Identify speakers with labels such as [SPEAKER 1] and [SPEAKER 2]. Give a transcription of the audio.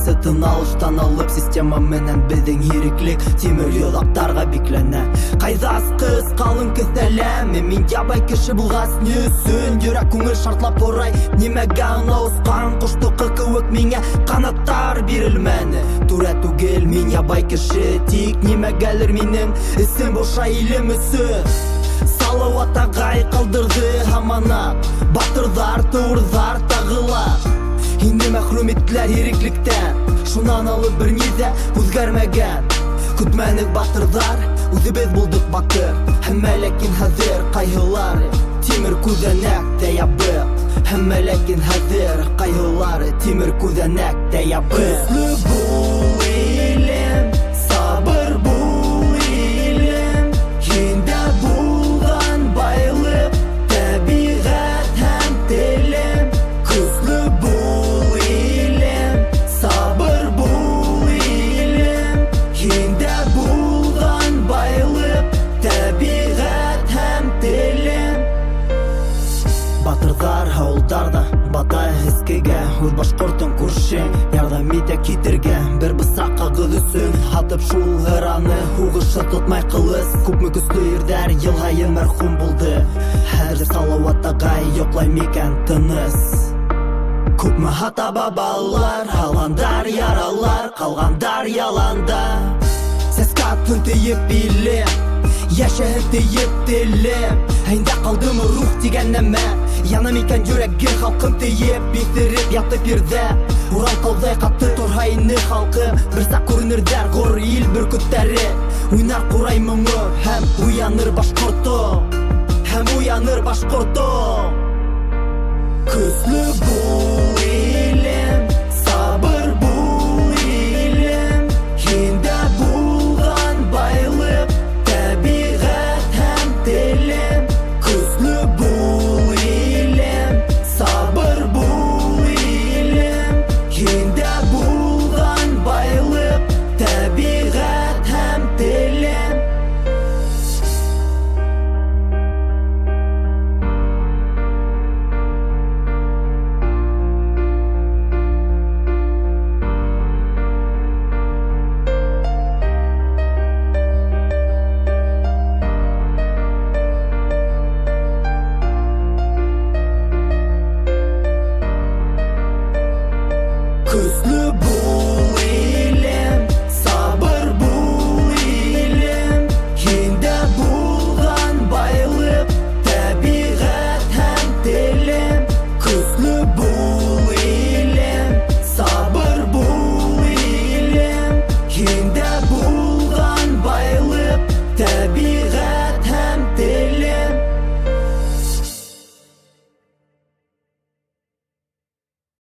[SPEAKER 1] Кайсы тын алыштан алып система менен биздин ириклик темир юлактарга бикләнә. Кайдас кыз калын кестелем, мин ябай кеше булгас нюсүн, йөрәк күңел шартлап орай, нимәгә аңа ускан коштукы кебек миңа канаттар бирелмәне. Туры түгел мин ябай кеше, тик нимәгәлер минем исем боша илем өсөн. Салават агай калдырды һамана, батырдар, туырдар тагыла. Инде мәхрүм иттеләр иреклектән, шуннан алып берни дә үзгәрмәгән. Көтмәнек батырдар, үзебез булдык батыр. Һәммә ләкин хәзер кайгылары тимер күзәнәк тә ябык. Һәммә ләкин хәзер кайгылары тимер күзәнәк тә ябык. Көчле бул илем, сабыр бул илем, һиндә булган байлык, табигать һәм телем. Көчле бул илем, сабыр бул илем, һиндә булган байлык, табигать һәм телем. Батырдар һаулдарда батай хискегә, үз башкортын күршең ярдәм итә китергә. Бер бысак кагыз өсөн хатып шул ыраны, хугышы тотмай кылыс. Күпме көчле ирдәр ел һайын мәрхүм булды. Хәзер Салават агай йоклай микән тыныс? Күпме хата бабалар, алгандар яралар, калгандар яланда. Сәскә тын тиеп илем, яшәһеп тиеп телем. Әйдә калдымы рух дигән нәмә, яна микән йөрәгем халкым тиеп, бистереп ятып ирдә. Урал калдай каты торһайны халкым, берсә күренердәр гор ил бөркөттәре. Уйнар курай моңы һәм уяныр башкортым, һәм уяныр башкортым. Көчле бул илем, сабыр бул илем, һиндә булган байлык, табигать һәм телем. Көчле бул илем, сабыр бул илем, һиндә булган байлык, табигать һәм телем. Көчле